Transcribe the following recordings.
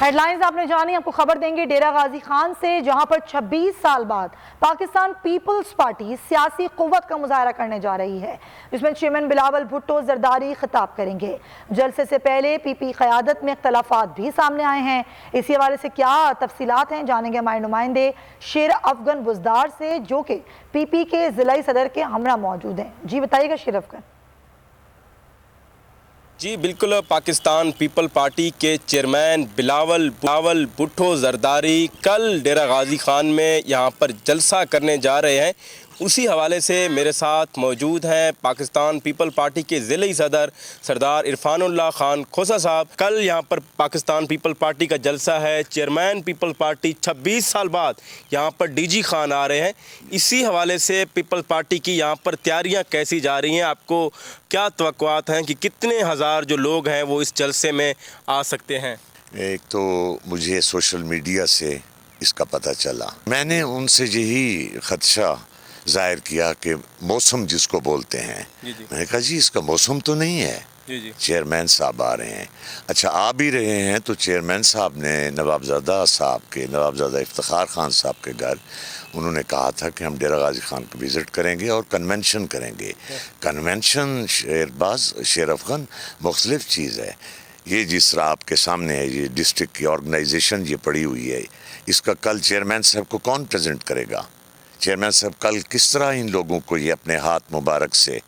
Head lines آپ نے جانی، آپ کو خبر دیں گے ڈیرہ غازی خان سے، جہاں پر 26 سال بعد پاکستان پیپلز پارٹی سیاسی قوت کا مظاہرہ کرنے جا رہی ہے، جس میں چیئرمین بلاول بھٹو زرداری خطاب کریں گے۔ جلسے سے پہلے پی پی قیادت میں اختلافات بھی سامنے آئے ہیں، اسی حوالے سے کیا تفصیلات ہیں جانیں گے ہمارے نمائندے شیر افغن بزدار سے، جو کہ پی پی کے ضلعی صدر کے ہمراہ موجود ہیں۔ جی بتائیے گا شیر افغن۔ جی بالکل، پاکستان پیپل پارٹی کے چیئرمین بلاول بھٹو زرداری کل ڈیرہ غازی خان میں یہاں پر جلسہ کرنے جا رہے ہیں۔ اسی حوالے سے میرے ساتھ موجود ہیں پاکستان پیپل پارٹی کے ضلعی صدر سردار عرفان اللہ خان کھوسہ صاحب۔ کل یہاں پر پاکستان پیپل پارٹی کا جلسہ ہے، چیئرمین پیپل پارٹی 26 سال بعد یہاں پر ڈی جی خان آ رہے ہیں۔ اسی حوالے سے پیپل پارٹی کی یہاں پر تیاریاں کیسی جا رہی ہیں؟ آپ کو کیا توقعات ہیں کہ کتنے ہزار جو لوگ ہیں وہ اس جلسے میں آ سکتے ہیں؟ ایک تو مجھے سوشل میڈیا سے اس کا پتہ چلا، میں نے ان سے یہی خدشہ ظاہر کیا کہ موسم جس کو بولتے ہیں، میں نے کہا جی اس کا موسم تو نہیں ہے، چیئرمین صاحب آ رہے ہیں۔ اچھا آ بھی رہے ہیں تو چیئرمین صاحب نے نوابزادہ افتخار خان صاحب کے گھر انہوں نے کہا تھا کہ ہم ڈیرہ غازی خان کو وزٹ کریں گے اور کنونشن کریں گے۔ کنونشن شیر افغن مختلف چیز ہے، یہ جس طرح آپ کے سامنے ہے، یہ ڈسٹرکٹ کی آرگنائزیشن یہ پڑی ہوئی ہے، اس کا کل چیئرمین صاحب کو کون پریزنٹ کرے گا؟ چیئرمین صاحب کل کس طرح ان لوگوں کو یہ اپنے ہاتھ مبارک سے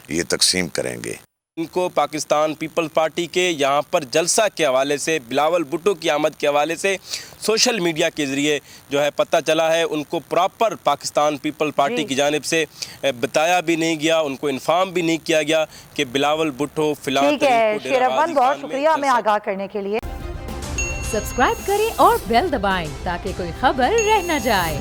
یہ تقسیم کریں گے؟ ان کو پاکستان پیپل پارٹی کے یہاں پر جلسہ کے حوالے سے، بلاول بھٹو کی آمد کے حوالے سے سوشل میڈیا کے ذریعے جو ہے پتہ چلا ہے، ان کو پراپر پاکستان پیپل پارٹی کی جانب سے بتایا بھی نہیں گیا، ان کو انفارم بھی نہیں کیا گیا کہ بلاول بھٹو فلاں ٹھیک ہے شیر افغن، بہت شکریہ ہمیں آگاہ کرنے کے لیے۔ سبسکرائب کریں اور بیل دبائیں تاکہ کوئی خبر رہ نہ جائے۔